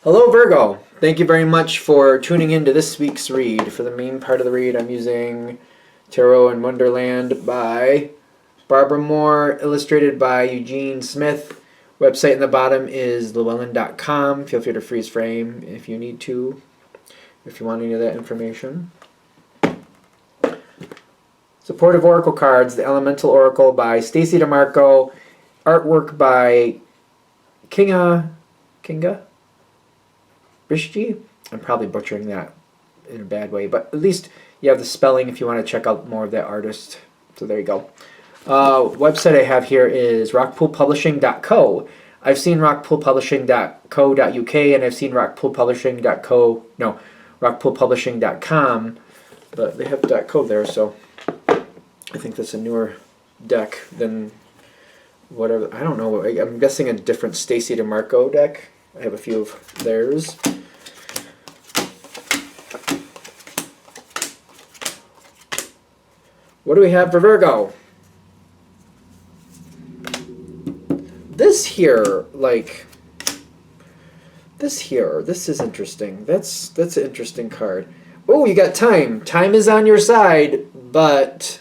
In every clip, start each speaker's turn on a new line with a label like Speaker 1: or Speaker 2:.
Speaker 1: Hello, Virgo. Thank you very much for tuning in to this week's read. For the main part of the read, I'm using Tarot in Wonderland by Barbara Moore, illustrated by Eugene Smith. Website in the bottom is llewellyn.com. Feel free to freeze frame if you need to, if you want any of that information. Supportive Oracle cards, The Elemental Oracle by Stacy DeMarco. Artwork by Kinga Bishji. I'm probably butchering that in a bad way, but at least you have the spelling if you want to check out more of that artist. So there you go. Website I have here is rockpoolpublishing.co. I've seen rockpoolpublishing.co.uk and I've seen rockpoolpublishing.com, but they have .co there, so I think that's a newer deck than whatever. I don't know. I'm guessing a different Stacy DeMarco deck. I have a few of theirs. What do we have for Virgo? This here, this is interesting. That's an interesting card. Oh, you got time. Time is on your side, but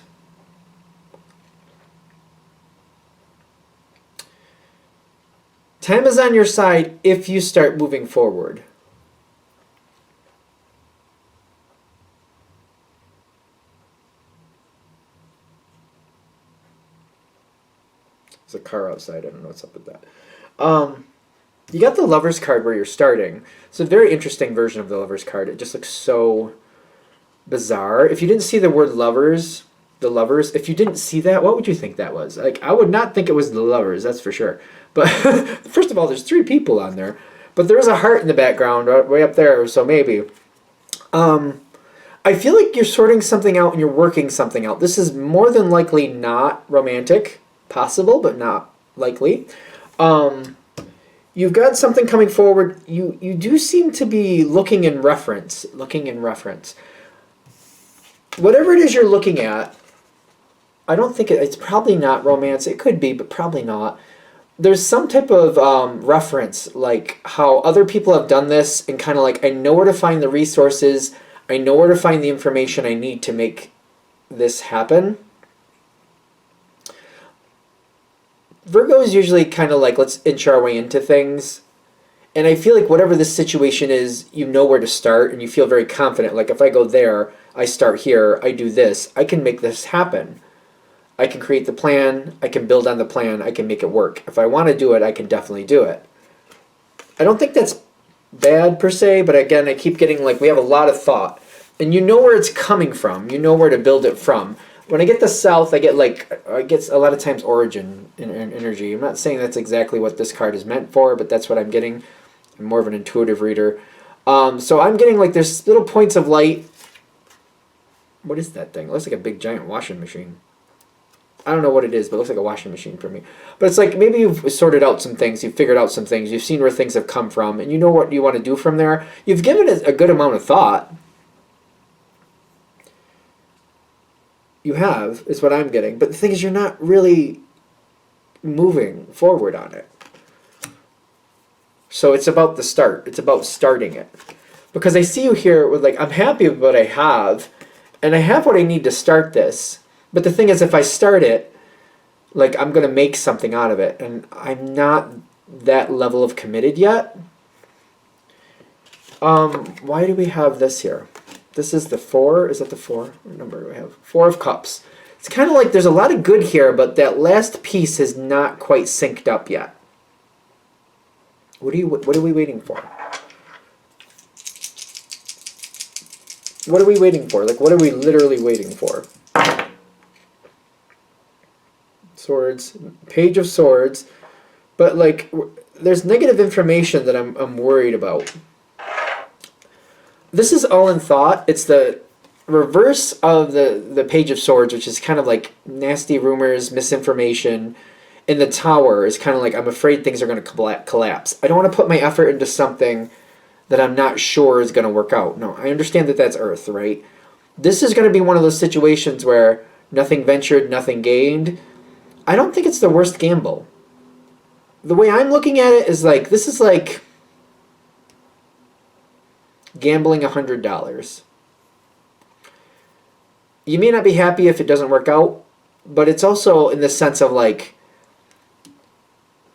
Speaker 1: time is on your side if you start moving forward. There's a car outside. I don't know what's up with that. You got the Lover's card where you're starting. It's a very interesting version of the Lover's card. It just looks so bizarre. If you didn't see the word lovers, the lovers, if you didn't see that, what would you think that was? Like, I would not think it was the lovers, that's for sure. But first of all, there's 3 people on there. But there is a heart in the background, way up there, so maybe. I feel like you're sorting something out and you're working something out. This is more than likely not romantic. Possible, but not likely. You've got something coming forward. You do seem to be looking in reference. Whatever it is you're looking at, I don't think it's probably not romance. It could be, but probably not. There's some type of reference, like how other people have done this, and kind of like, I know where to find the resources. I know where to find the information I need to make this happen. Virgo is usually kind of like, let's inch our way into things. And I feel like whatever this situation is, you know where to start, and you feel very confident. Like, if I go there, I start here, I do this, I can make this happen. I can create the plan, I can build on the plan, I can make it work. If I want to do it, I can definitely do it. I don't think that's bad per se, but again, I keep getting like, we have a lot of thought. And you know where it's coming from, you know where to build it from. When I get the South, I get a lot of times origin energy. I'm not saying that's exactly what this card is meant for, but that's what I'm getting. I'm more of an intuitive reader. So I'm getting like there's little points of light. What is that thing? It looks like a big giant washing machine. I don't know what it is, but it looks like a washing machine for me. But it's like maybe you've sorted out some things, you've figured out some things, you've seen where things have come from, and you know what you want to do from there. You've given it a good amount of thought. You have, is what I'm getting. But the thing is, you're not really moving forward on it. So it's about the start. It's about starting it. Because I see you here with like, I'm happy with what I have, and I have what I need to start this. But the thing is, if I start it, like, I'm going to make something out of it. And I'm not that level of committed yet. Why do we have this here? This is the 4. Is that the 4? What number do we have? 4 of Cups. It's kind of like there's a lot of good here, but that last piece is not quite synced up yet. What are we waiting for? What are we waiting for? Like, what are we literally waiting for? Swords, Page of Swords, but like, there's negative information that I'm worried about. This is all in thought. It's the reverse of the Page of Swords, which is kind of like nasty rumors, misinformation. And the Tower is kind of like, I'm afraid things are going to collapse. I don't want to put my effort into something that I'm not sure is going to work out. No, I understand that that's Earth, right? This is going to be one of those situations where nothing ventured, nothing gained. I don't think it's the worst gamble. The way I'm looking at it is like, this is like, gambling $100. You may not be happy if it doesn't work out, but it's also in the sense of like,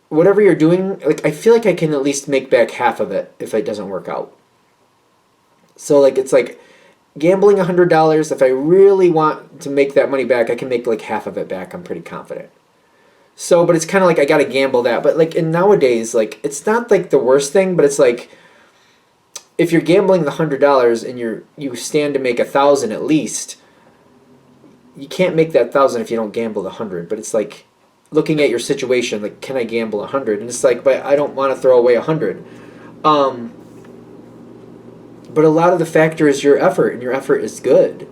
Speaker 1: whatever you're doing, like I feel like I can at least make back half of it if it doesn't work out. So like it's like gambling $100. If I really want to make that money back, I can make like half of it back. I'm pretty confident. So, but it's kind of like I got to gamble that. But like in nowadays, like it's not like the worst thing, but it's like if you're gambling the $100 and you stand to make 1,000 at least, you can't make that 1,000 if you don't gamble the 100. But it's like looking at your situation, like can I gamble 100? And it's like, but I don't want to throw away 100. But a lot of the factor is your effort, and your effort is good.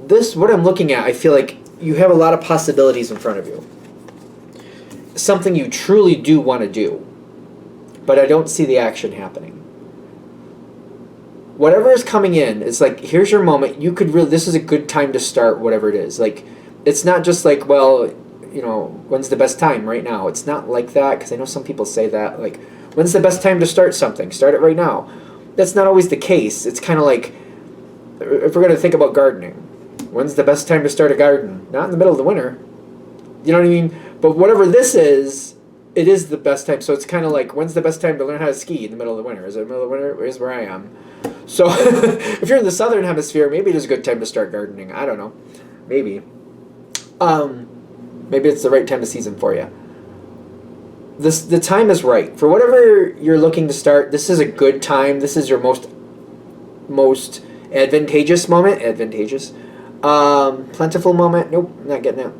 Speaker 1: This, what I'm looking at, I feel like you have a lot of possibilities in front of you. Something you truly do want to do, but I don't see the action happening. Whatever is coming in, it's like, here's your moment. You could really, this is a good time to start whatever it is. Like, it's not just like, well, you know, when's the best time? Right now. It's not like that, because I know some people say that, like, when's the best time to start something? Start it right now. That's not always the case. It's kind of like, if we're going to think about gardening, when's the best time to start a garden? Not in the middle of the winter. You know what I mean? But whatever this is, it is the best time. So it's kind of like, when's the best time to learn how to ski in the middle of the winter? Is it the middle of the winter? Here's where I am. So if you're in the southern hemisphere, maybe it is a good time to start gardening. I don't know. Maybe. Maybe it's the right time of season for you. The time is right. For whatever you're looking to start, this is a good time. This is your most advantageous moment. Advantageous. Plentiful moment. Nope, not getting it.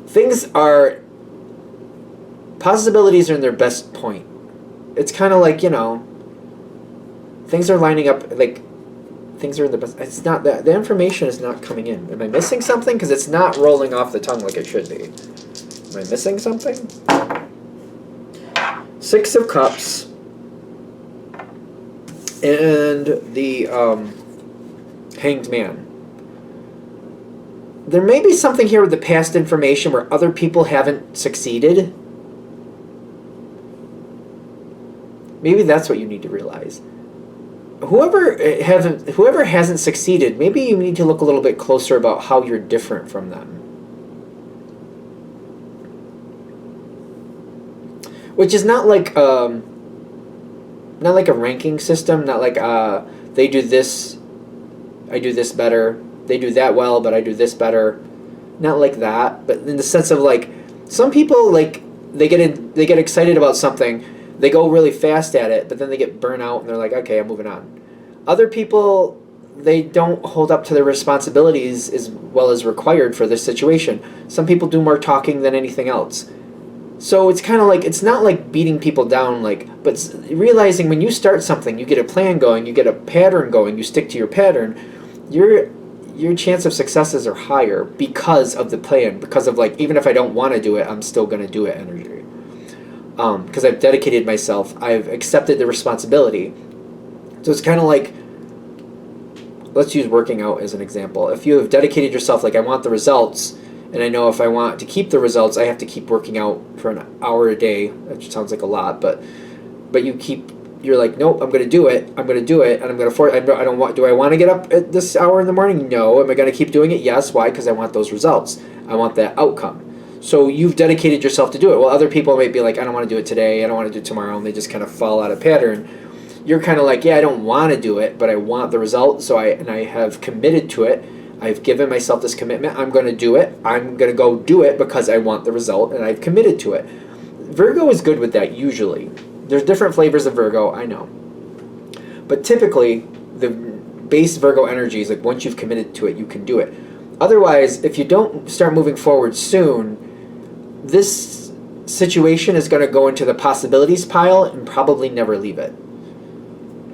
Speaker 1: Things are, possibilities are in their best point. It's kind of like, you know, things are lining up, like, things are in the best, it's not, the information is not coming in. Am I missing something? Because it's not rolling off the tongue like it should be. Am I missing something? 6 of Cups. And the Hanged Man. There may be something here with the past information where other people haven't succeeded. Maybe that's what you need to realize. Whoever hasn't succeeded, maybe you need to look a little bit closer about how you're different from them. Which is not like a ranking system, not like they do this, I do this better. They do that well, but I do this better. Not like that, but in the sense of like, some people like they get excited about something, they go really fast at it, but then they get burnt out and they're like, okay, I'm moving on. Other people, they don't hold up to their responsibilities as well as required for this situation. Some people do more talking than anything else. So it's kind of like, it's not like beating people down, like, but realizing when you start something, you get a plan going, you get a pattern going, you stick to your pattern, your chance of successes are higher because of the plan, because of like, even if I don't want to do it, I'm still going to do it energy. Because I've dedicated myself, I've accepted the responsibility. So it's kind of like, let's use working out as an example. If you have dedicated yourself, like I want the results, and I know if I want to keep the results, I have to keep working out for an hour a day, which sounds like a lot, but you're like, nope, I'm going to do it, and I'm going to do I want to get up at this hour in the morning? No. Am I going to keep doing it? Yes. Why? Because I want those results. I want that outcome. So you've dedicated yourself to do it. Well, other people might be like, I don't want to do it today, I don't want to do it tomorrow, and they just kind of fall out of pattern. You're kind of like, yeah, I don't want to do it, but I want the result, so I have committed to it. I've given myself this commitment. I'm going to do it. I'm going to go do it because I want the result, and I've committed to it. Virgo is good with that, usually. There's different flavors of Virgo, I know. But typically, the base Virgo energy is like, once you've committed to it, you can do it. Otherwise, if you don't start moving forward soon, this situation is going to go into the possibilities pile and probably never leave it.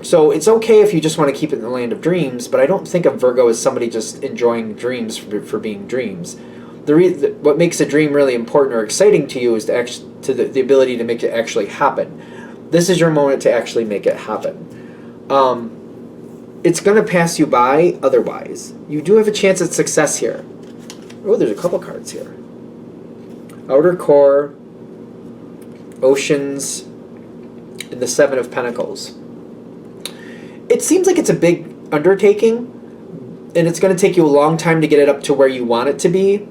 Speaker 1: So it's okay if you just want to keep it in the land of dreams, but I don't think of Virgo as somebody just enjoying dreams for being dreams. What makes a dream really important or exciting to you is the ability to make it actually happen. This is your moment to actually make it happen. It's going to pass you by otherwise. You do have a chance at success here. Oh, there's a couple cards here. Outer core, oceans, and the Seven of Pentacles. It seems like it's a big undertaking, and it's going to take you a long time to get it up to where you want it to be.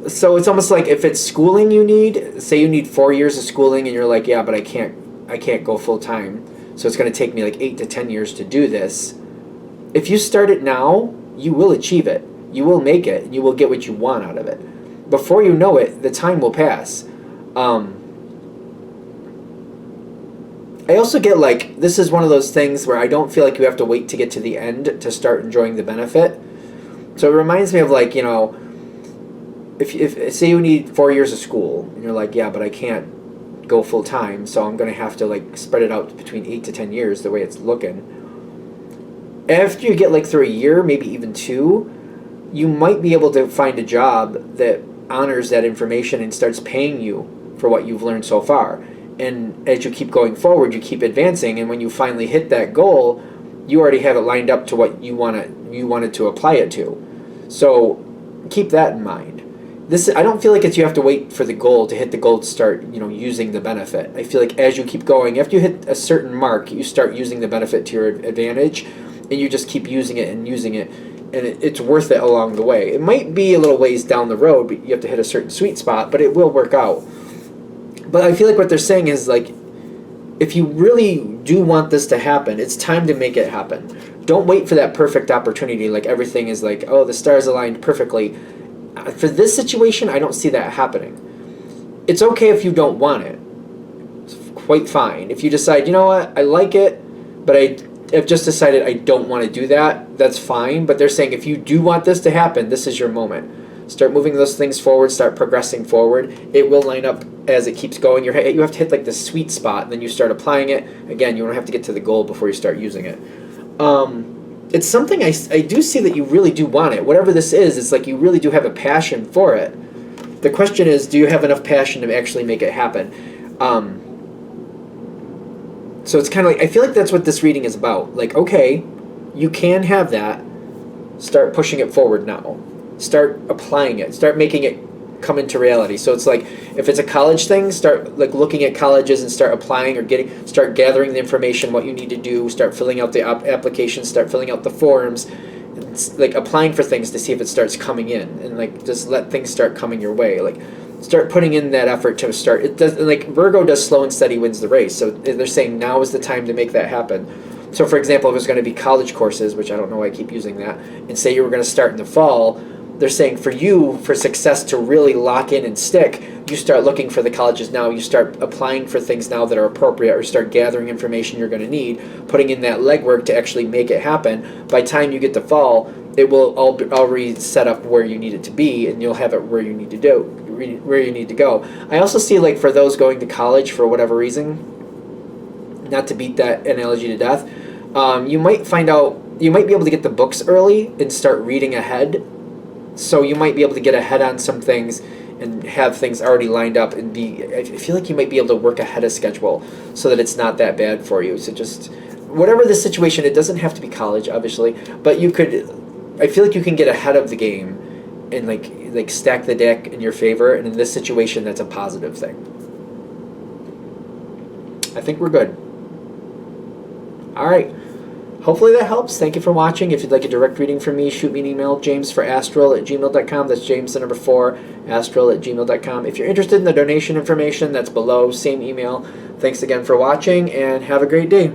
Speaker 1: So it's almost like if it's schooling you need, say you need 4 years of schooling, and you're like, yeah, but I can't go full time. So it's going to take me like 8 to 10 years to do this. If you start it now, you will achieve it. You will make it. And you will get what you want out of it. Before you know it, the time will pass. I also get like, this is one of those things where I don't feel like you have to wait to get to the end to start enjoying the benefit. So it reminds me of like, you know, if say you need 4 years of school, and you're like, yeah, but I can't go full time, so I'm going to have to like spread it out between 8 to 10 years the way it's looking. After you get like through a year, maybe even 2, you might be able to find a job that honors that information and starts paying you for what you've learned so far. And as you keep going forward, you keep advancing, and when you finally hit that goal, you already have it lined up to what you wanted to apply it to. So keep that in mind. I don't feel like you have to wait for the goal to hit the goal to start, you know, using the benefit. I feel like as you keep going, after you hit a certain mark, you start using the benefit to your advantage, and you just keep using it, and it's worth it along the way. It might be a little ways down the road, but you have to hit a certain sweet spot, but it will work out. But I feel like what they're saying is like, if you really do want this to happen, it's time to make it happen. Don't wait for that perfect opportunity, like everything is like, oh, the stars aligned perfectly. For this situation, I don't see that happening. It's okay if you don't want it. It's quite fine. If you decide, you know what, I like it, but I've just decided I don't want to do that, that's fine. But they're saying if you do want this to happen, this is your moment. Start moving those things forward, start progressing forward. It will line up as it keeps going. You have to hit like the sweet spot, and then you start applying it. Again, you don't have to get to the goal before you start using it. It's something I do see that you really do want it. Whatever this is, it's like you really do have a passion for it. The question is, do you have enough passion to actually make it happen? So it's kind of like, I feel like that's what this reading is about. Like, okay, you can have that. Start pushing it forward now. Start applying it. Start making it come into reality. So it's like, if it's a college thing, start like looking at colleges and start applying or start gathering the information, what you need to do, start filling out the applications, start filling out the forms, and like applying for things to see if it starts coming in, and like just let things start coming your way. Like start putting in that effort to start. It does, like Virgo does, slow and steady wins the race. So they're saying now is the time to make that happen. So for example, if it's going to be college courses, which I don't know why I keep using that, and say you were going to start in the fall, they're saying for you, for success to really lock in and stick, you start looking for the colleges now, you start applying for things now that are appropriate, or start gathering information you're going to need, putting in that legwork to actually make it happen. By the time you get to fall, it will all be already set up where you need it to be, and you'll have it where you need to go. I also see, like, for those going to college for whatever reason, not to beat that analogy to death, you might be able to get the books early and start reading ahead. So you might be able to get ahead on some things and have things already lined up, and I feel like you might be able to work ahead of schedule so that it's not that bad for you. So just whatever the situation, it doesn't have to be college, obviously, but I feel like you can get ahead of the game and like stack the deck in your favor, and in this situation, that's a positive thing. I think we're good. All right. Hopefully that helps. Thank you for watching. If you'd like a direct reading from me, shoot me an email, jamesforastral@gmail.com. That's James, the number 4, astral@gmail.com. If you're interested in the donation information, that's below, same email. Thanks again for watching, and have a great day.